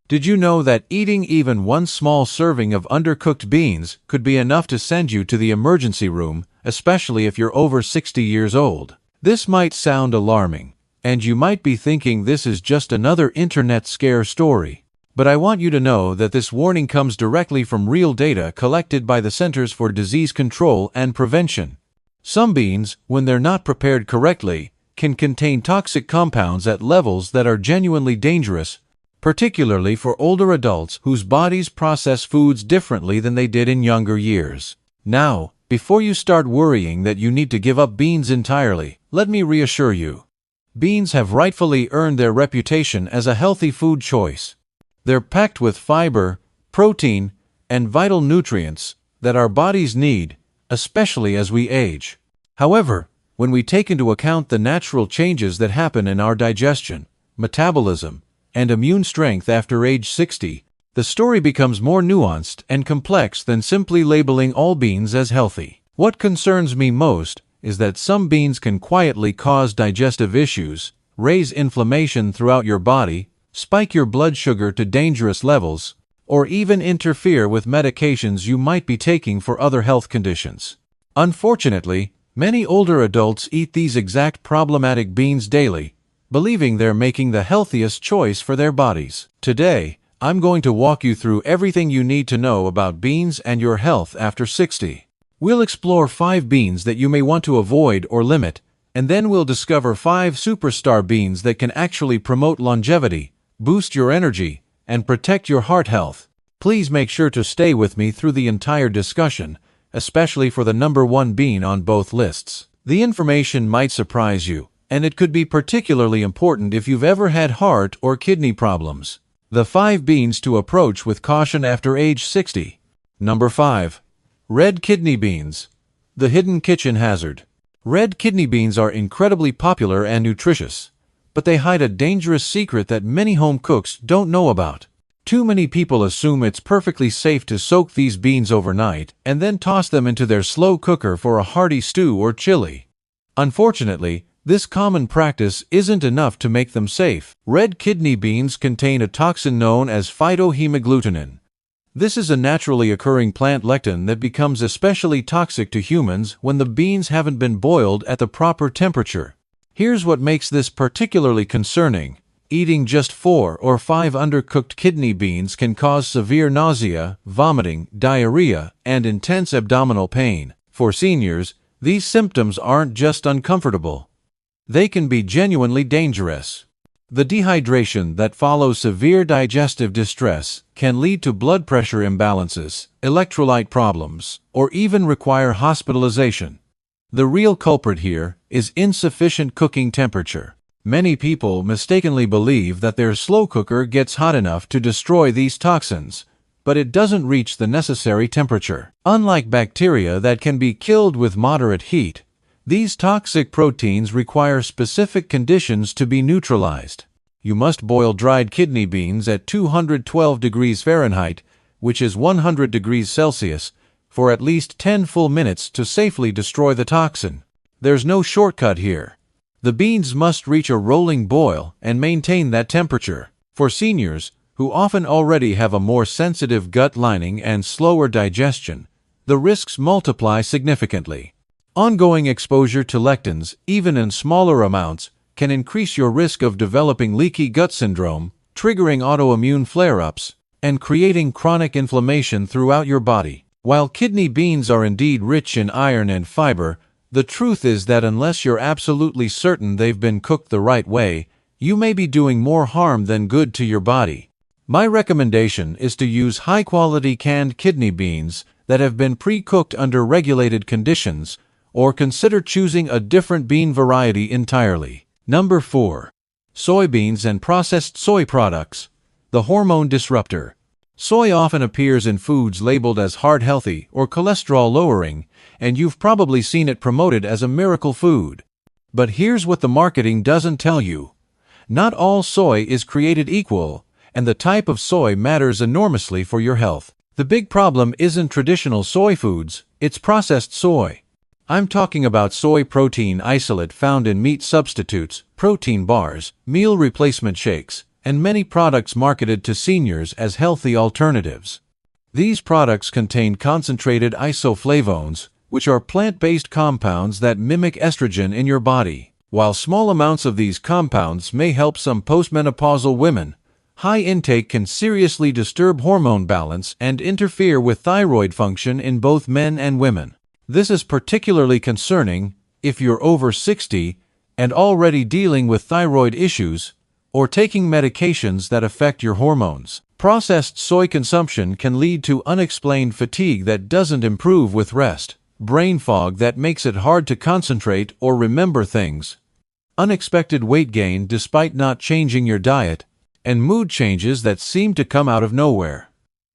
Did you know that eating even one small serving of undercooked beans could be enough to send you to the emergency room, especially if you're over 60 years old? This might sound alarming, and you might be thinking this is just another internet scare story. But I want you to know that this warning comes directly from real data collected by the Centers for Disease Control and Prevention. Some beans, when they're not prepared correctly, can contain toxic compounds at levels that are genuinely dangerous, particularly for older adults whose bodies process foods differently than they did in younger years. Now, before you start worrying that you need to give up beans entirely, let me reassure you. Beans have rightfully earned their reputation as a healthy food choice. They're packed with fiber, protein, and vital nutrients that our bodies need, especially as we age. However, when we take into account the natural changes that happen in our digestion, metabolism, and immune strength after age 60, the story becomes more nuanced and complex than simply labeling all beans as healthy. What concerns me most is that some beans can quietly cause digestive issues, raise inflammation throughout your body, spike your blood sugar to dangerous levels, or even interfere with medications you might be taking for other health conditions. Unfortunately, many older adults eat these exact problematic beans daily, believing they're making the healthiest choice for their bodies. Today, I'm going to walk you through everything you need to know about beans and your health after 60. We'll explore 5 beans that you may want to avoid or limit, and then we'll discover 5 superstar beans that can actually promote longevity, boost your energy, and protect your heart health. Please make sure to stay with me through the entire discussion, especially for the number 1 bean on both lists. The information might surprise you, and it could be particularly important if you've ever had heart or kidney problems. The 5 beans to approach with caution after age 60. Number 5. Red kidney beans. The hidden kitchen hazard. Red kidney beans are incredibly popular and nutritious, but they hide a dangerous secret that many home cooks don't know about. Too many people assume it's perfectly safe to soak these beans overnight and then toss them into their slow cooker for a hearty stew or chili. Unfortunately, this common practice isn't enough to make them safe. Red kidney beans contain a toxin known as phytohemagglutinin. This is a naturally occurring plant lectin that becomes especially toxic to humans when the beans haven't been boiled at the proper temperature. Here's what makes this particularly concerning. Eating just 4 or 5 undercooked kidney beans can cause severe nausea, vomiting, diarrhea, and intense abdominal pain. For seniors, these symptoms aren't just uncomfortable. They can be genuinely dangerous. The dehydration that follows severe digestive distress can lead to blood pressure imbalances, electrolyte problems, or even require hospitalization. The real culprit here is insufficient cooking temperature. Many people mistakenly believe that their slow cooker gets hot enough to destroy these toxins, but it doesn't reach the necessary temperature. Unlike bacteria that can be killed with moderate heat, these toxic proteins require specific conditions to be neutralized. You must boil dried kidney beans at 212 degrees Fahrenheit, which is 100 degrees Celsius, for at least 10 full minutes to safely destroy the toxin. There's no shortcut here. The beans must reach a rolling boil and maintain that temperature. For seniors, who often already have a more sensitive gut lining and slower digestion, the risks multiply significantly. Ongoing exposure to lectins, even in smaller amounts, can increase your risk of developing leaky gut syndrome, triggering autoimmune flare-ups, and creating chronic inflammation throughout your body. While kidney beans are indeed rich in iron and fiber, the truth is that unless you're absolutely certain they've been cooked the right way, you may be doing more harm than good to your body. My recommendation is to use high-quality canned kidney beans that have been pre-cooked under regulated conditions, or consider choosing a different bean variety entirely. Number 4. Soybeans and processed soy products. The hormone disruptor. Soy often appears in foods labeled as heart-healthy or cholesterol-lowering, and you've probably seen it promoted as a miracle food. But here's what the marketing doesn't tell you. Not all soy is created equal, and the type of soy matters enormously for your health. The big problem isn't traditional soy foods, it's processed soy. I'm talking about soy protein isolate found in meat substitutes, protein bars, meal replacement shakes, and many products marketed to seniors as healthy alternatives. These products contain concentrated isoflavones, which are plant-based compounds that mimic estrogen in your body. While small amounts of these compounds may help some postmenopausal women, high intake can seriously disturb hormone balance and interfere with thyroid function in both men and women. This is particularly concerning if you're over 60 and already dealing with thyroid issues or taking medications that affect your hormones. Processed soy consumption can lead to unexplained fatigue that doesn't improve with rest, brain fog that makes it hard to concentrate or remember things, unexpected weight gain despite not changing your diet, and mood changes that seem to come out of nowhere.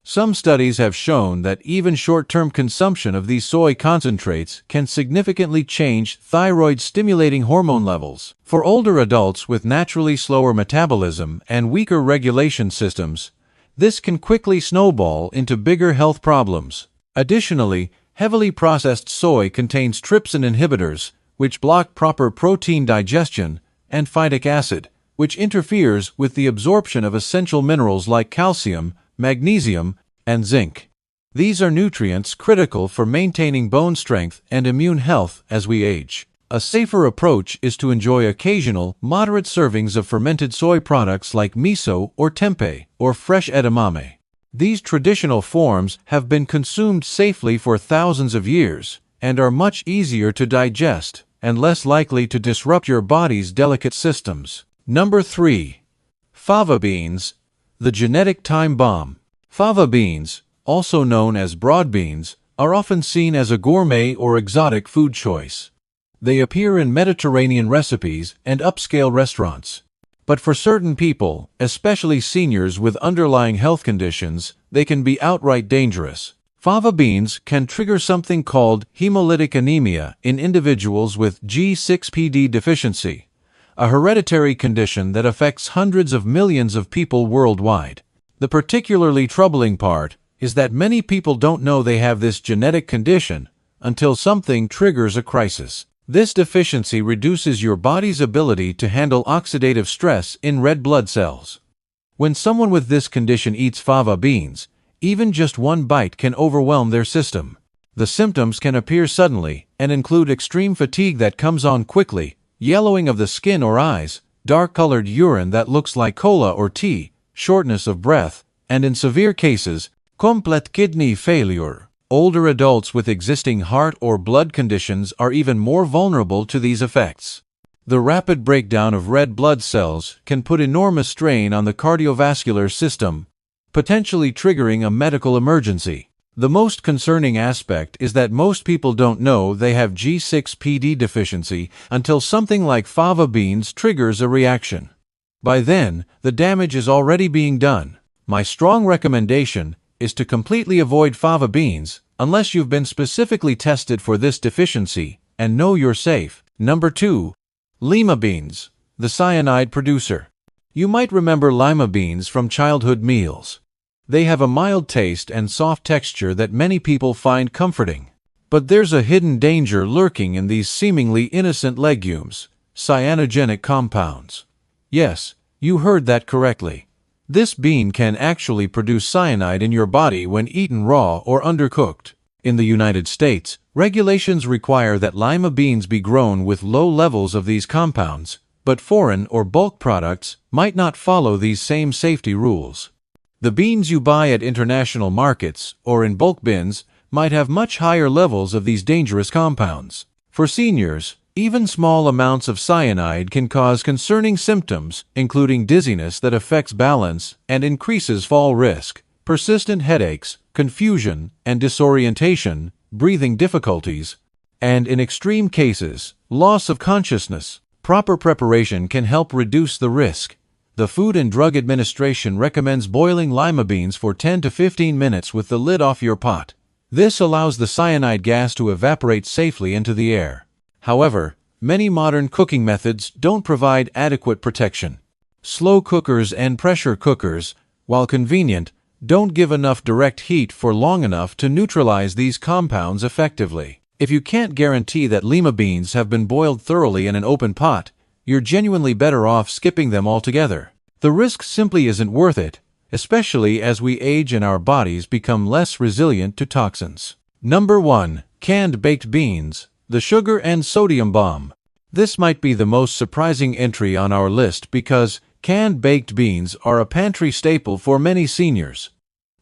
Some studies have shown that even short-term consumption of these soy concentrates can significantly change thyroid-stimulating hormone levels. For older adults with naturally slower metabolism and weaker regulation systems, this can quickly snowball into bigger health problems. Additionally, heavily processed soy contains trypsin inhibitors, which block proper protein digestion, and phytic acid, which interferes with the absorption of essential minerals like calcium, magnesium, and zinc. These are nutrients critical for maintaining bone strength and immune health as we age. A safer approach is to enjoy occasional, moderate servings of fermented soy products like miso or tempeh or fresh edamame. These traditional forms have been consumed safely for thousands of years and are much easier to digest and less likely to disrupt your body's delicate systems. Number 3. Fava beans, the genetic time bomb. Fava beans, also known as broad beans, are often seen as a gourmet or exotic food choice. They appear in Mediterranean recipes and upscale restaurants. But for certain people, especially seniors with underlying health conditions, they can be outright dangerous. Fava beans can trigger something called hemolytic anemia in individuals with G6PD deficiency, a hereditary condition that affects hundreds of millions of people worldwide. The particularly troubling part is that many people don't know they have this genetic condition until something triggers a crisis. This deficiency reduces your body's ability to handle oxidative stress in red blood cells. When someone with this condition eats fava beans, even just one bite can overwhelm their system. The symptoms can appear suddenly and include extreme fatigue that comes on quickly, yellowing of the skin or eyes, dark-colored urine that looks like cola or tea, shortness of breath, and in severe cases, complete kidney failure. Older adults with existing heart or blood conditions are even more vulnerable to these effects. The rapid breakdown of red blood cells can put enormous strain on the cardiovascular system, potentially triggering a medical emergency. The most concerning aspect is that most people don't know they have G6PD deficiency until something like fava beans triggers a reaction. By then, the damage is already being done. My strong recommendation is to completely avoid fava beans unless you've been specifically tested for this deficiency and know you're safe. Number 2. Lima beans, the cyanide producer. You might remember lima beans from childhood meals. They have a mild taste and soft texture that many people find comforting. But there's a hidden danger lurking in these seemingly innocent legumes, cyanogenic compounds. Yes, you heard that correctly. This bean can actually produce cyanide in your body when eaten raw or undercooked. In the United States, regulations require that lima beans be grown with low levels of these compounds, but foreign or bulk products might not follow these same safety rules. The beans you buy at international markets or in bulk bins might have much higher levels of these dangerous compounds. For seniors, even small amounts of cyanide can cause concerning symptoms, including dizziness that affects balance and increases fall risk, persistent headaches, confusion and disorientation, breathing difficulties, and in extreme cases, loss of consciousness. Proper preparation can help reduce the risk. The Food and Drug Administration recommends boiling lima beans for 10 to 15 minutes with the lid off your pot. This allows the cyanide gas to evaporate safely into the air. However, many modern cooking methods don't provide adequate protection. Slow cookers and pressure cookers, while convenient, don't give enough direct heat for long enough to neutralize these compounds effectively. If you can't guarantee that lima beans have been boiled thoroughly in an open pot, you're genuinely better off skipping them altogether. The risk simply isn't worth it, especially as we age and our bodies become less resilient to toxins. Number 1. Canned baked beans, the sugar and sodium bomb. This might be the most surprising entry on our list because canned baked beans are a pantry staple for many seniors.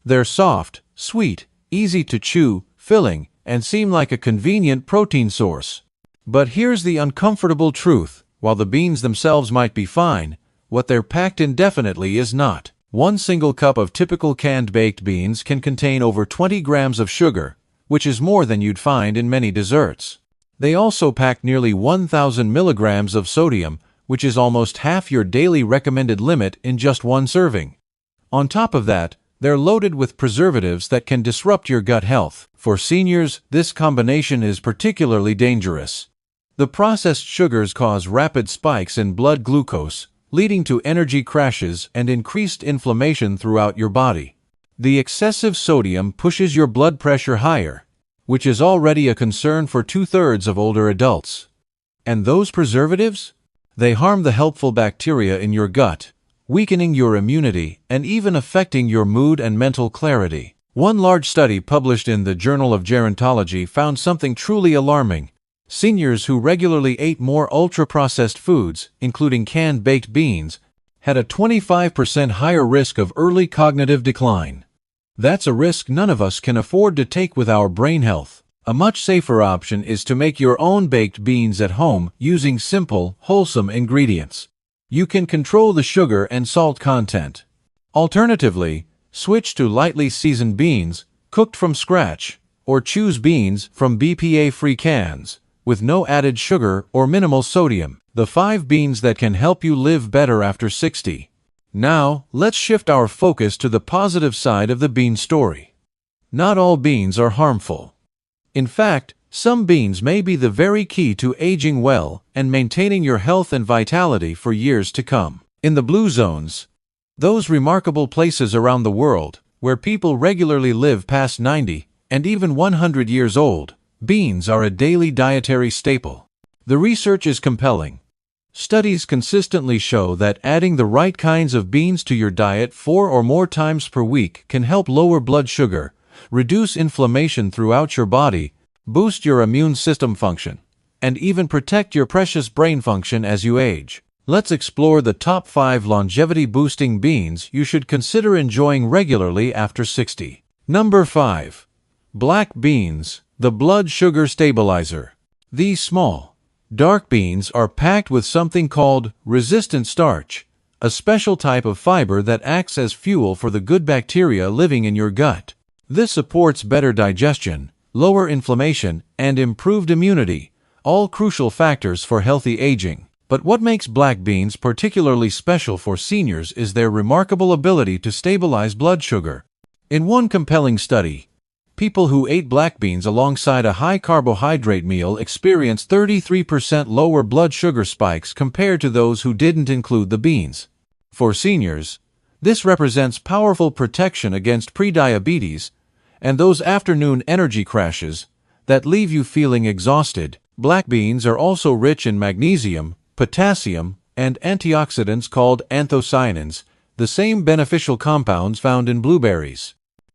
They're soft, sweet, easy to chew, filling, and seem like a convenient protein source. But here's the uncomfortable truth. While the beans themselves might be fine, what they're packed in definitely is not. One single cup of typical canned baked beans can contain over 20 grams of sugar, which is more than you'd find in many desserts. They also pack nearly 1,000 milligrams of sodium, which is almost half your daily recommended limit in just one serving. On top of that, they're loaded with preservatives that can disrupt your gut health. For seniors, this combination is particularly dangerous. The processed sugars cause rapid spikes in blood glucose, leading to energy crashes and increased inflammation throughout your body. The excessive sodium pushes your blood pressure higher, which is already a concern for 2/3 of older adults. And those preservatives? They harm the helpful bacteria in your gut, weakening your immunity and even affecting your mood and mental clarity. One large study published in the Journal of Gerontology found something truly alarming. Seniors who regularly ate more ultra-processed foods, including canned baked beans, had a 25% higher risk of early cognitive decline. That's a risk none of us can afford to take with our brain health. A much safer option is to make your own baked beans at home using simple, wholesome ingredients. You can control the sugar and salt content. Alternatively, switch to lightly seasoned beans, cooked from scratch, or choose beans from BPA-free cans, with no added sugar or minimal sodium. The 5 beans that can help you live better after 60. Now, let's shift our focus to the positive side of the bean story. Not all beans are harmful. In fact, some beans may be the very key to aging well and maintaining your health and vitality for years to come. In the blue zones, those remarkable places around the world where people regularly live past 90 and even 100 years old, beans are a daily dietary staple. The research is compelling. Studies consistently show that adding the right kinds of beans to your diet 4 or more times per week can help lower blood sugar, reduce inflammation throughout your body, boost your immune system function, and even protect your precious brain function as you age. Let's explore the top 5 longevity-boosting beans you should consider enjoying regularly after 60. Number 5. Black beans, the blood sugar stabilizer. These small, dark beans are packed with something called resistant starch, a special type of fiber that acts as fuel for the good bacteria living in your gut. This supports better digestion, lower inflammation, and improved immunity, all crucial factors for healthy aging. But what makes black beans particularly special for seniors is their remarkable ability to stabilize blood sugar. In one compelling study, people who ate black beans alongside a high-carbohydrate meal experienced 33% lower blood sugar spikes compared to those who didn't include the beans. For seniors, this represents powerful protection against prediabetes and those afternoon energy crashes that leave you feeling exhausted. Black beans are also rich in magnesium, potassium, and antioxidants called anthocyanins, the same beneficial compounds found in blueberries.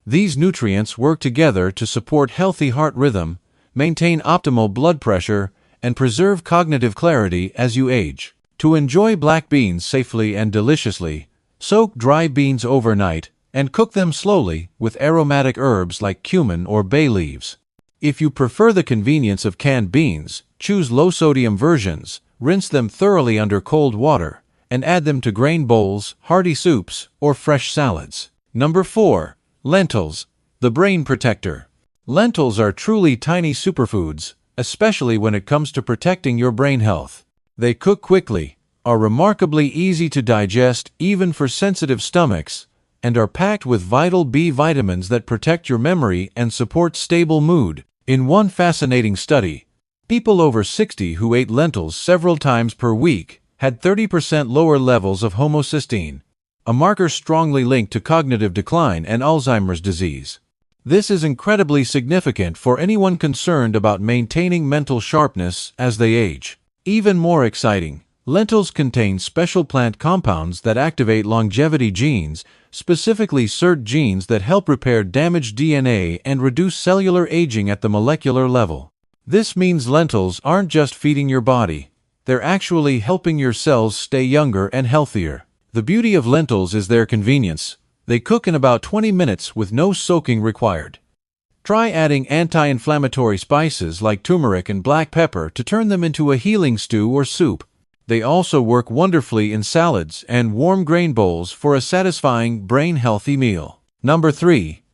These nutrients work together to support healthy heart rhythm, maintain optimal blood pressure, and preserve cognitive clarity as you age. To enjoy black beans safely and deliciously, soak dry beans overnight and cook them slowly with aromatic herbs like cumin or bay leaves. If you prefer the convenience of canned beans, choose low-sodium versions, rinse them thoroughly under cold water, and add them to grain bowls, hearty soups, or fresh salads. Number 4. Lentils, the brain protector. Lentils are truly tiny superfoods, especially when it comes to protecting your brain health. They cook quickly, are remarkably easy to digest even for sensitive stomachs, and are packed with vital B vitamins that protect your memory and support stable mood. In one fascinating study, people over 60 who ate lentils several times per week had 30% lower levels of homocysteine, a marker strongly linked to cognitive decline and Alzheimer's disease. This is incredibly significant for anyone concerned about maintaining mental sharpness as they age. Even more exciting, Lentils contain special plant compounds that activate longevity genes, specifically SERT genes that help repair damaged DNA and reduce cellular aging at the molecular level. This means lentils aren't just feeding your body, they're actually helping your cells stay younger and healthier. The beauty of lentils is their convenience. They cook in about 20 minutes with no soaking required. Try adding anti-inflammatory spices like turmeric and black pepper to turn them into a healing stew or soup. They also work wonderfully in salads and warm grain bowls for a satisfying, brain-healthy meal. Number 3.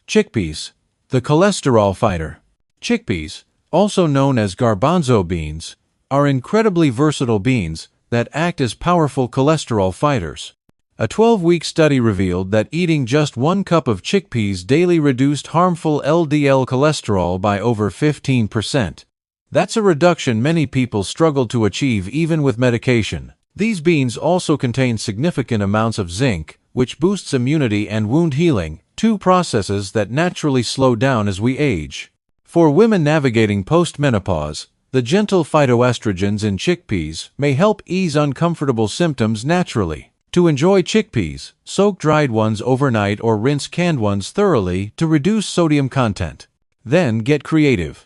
Chickpeas, the cholesterol fighter. Chickpeas, also known as garbanzo beans, are incredibly versatile beans that act as powerful cholesterol fighters. A 12-week study revealed that eating just 1 cup of chickpeas daily reduced harmful LDL cholesterol by over 15%. That's a reduction many people struggle to achieve even with medication. These beans also contain significant amounts of zinc, which boosts immunity and wound healing, 2 processes that naturally slow down as we age. For women navigating postmenopause, the gentle phytoestrogens in chickpeas may help ease uncomfortable symptoms naturally. To enjoy chickpeas, soak dried ones overnight or rinse canned ones thoroughly to reduce sodium content. Then get creative.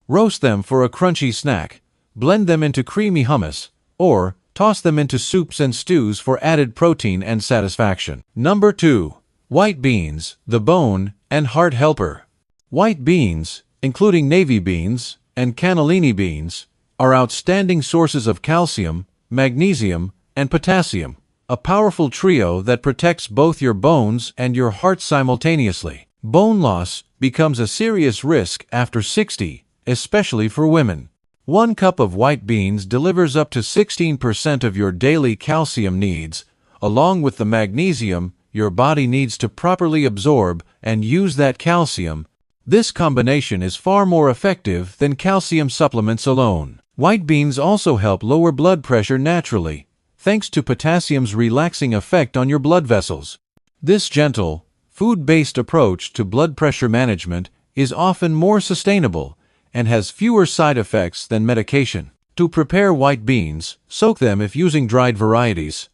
Roast them for a crunchy snack, blend them into creamy hummus, or toss them into soups and stews for added protein and satisfaction. Number 2. White beans, the bone and heart helper. White beans, including navy beans and cannellini beans, are outstanding sources of calcium, magnesium, and potassium, a powerful trio that protects both your bones and your heart simultaneously. Bone loss becomes a serious risk after 60, especially for women. 1 cup of white beans delivers up to 16% of your daily calcium needs, along with the magnesium your body needs to properly absorb and use that calcium. This combination is far more effective than calcium supplements alone. White beans also help lower blood pressure naturally, thanks to potassium's relaxing effect on your blood vessels. This gentle, food-based approach to blood pressure management is often more sustainable and has fewer side effects than medication. To prepare white beans, soak them if using dried varieties.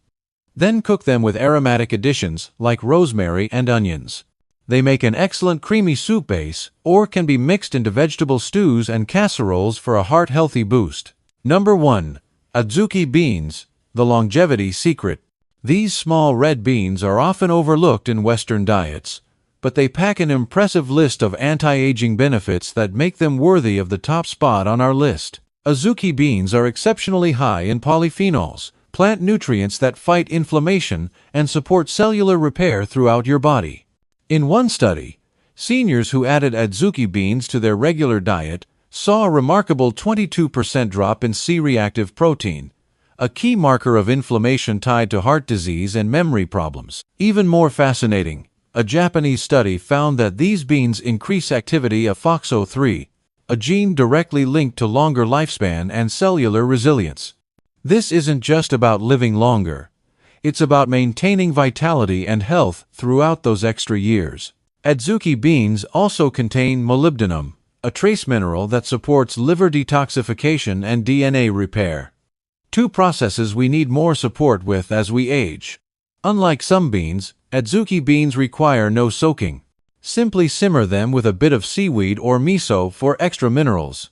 Then cook them with aromatic additions like rosemary and onions. They make an excellent creamy soup base or can be mixed into vegetable stews and casseroles for a heart-healthy boost. Number 1. Adzuki beans, the longevity secret. These small red beans are often overlooked in Western diets, but they pack an impressive list of anti-aging benefits that make them worthy of the top spot on our list. Adzuki beans are exceptionally high in polyphenols, plant nutrients that fight inflammation and support cellular repair throughout your body. In one study, seniors who added Adzuki beans to their regular diet saw a remarkable 22% drop in C-reactive protein, a key marker of inflammation tied to heart disease and memory problems. Even more fascinating, a Japanese study found that these beans increase activity of FOXO3, a gene directly linked to longer lifespan and cellular resilience. This isn't just about living longer. It's about maintaining vitality and health throughout those extra years. Adzuki beans also contain molybdenum, a trace mineral that supports liver detoxification and DNA repair, 2 processes we need more support with as we age. Unlike some beans, Adzuki beans require no soaking. Simply simmer them with a bit of seaweed or miso for extra minerals.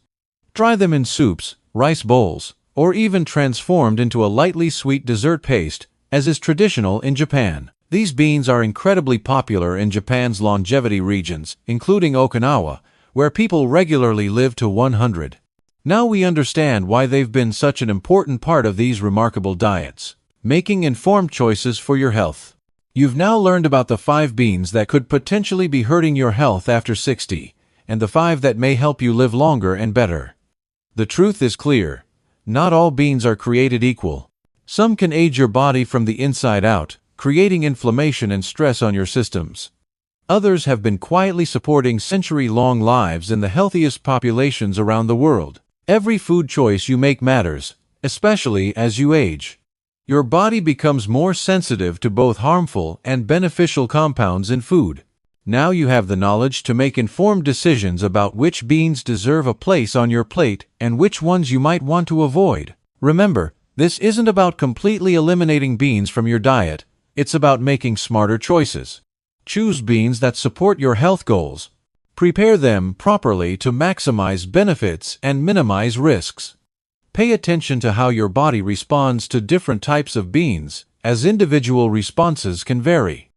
Try them in soups, rice bowls, or even transformed into a lightly sweet dessert paste, as is traditional in Japan. These beans are incredibly popular in Japan's longevity regions, including Okinawa, where people regularly live to 100. Now we understand why they've been such an important part of these remarkable diets. Making informed choices for your health. You've now learned about the 5 beans that could potentially be hurting your health after 60, and the 5 that may help you live longer and better. The truth is clear. Not all beans are created equal. Some can age your body from the inside out, creating inflammation and stress on your systems. Others have been quietly supporting century-long lives in the healthiest populations around the world. Every food choice you make matters, especially as you age. Your body becomes more sensitive to both harmful and beneficial compounds in food. Now you have the knowledge to make informed decisions about which beans deserve a place on your plate and which ones you might want to avoid. Remember, This isn't about completely eliminating beans from your diet, it's about making smarter choices. Choose beans that support your health goals. Prepare them properly to maximize benefits and minimize risks. Pay attention to how your body responds to different types of beans, as individual responses can vary.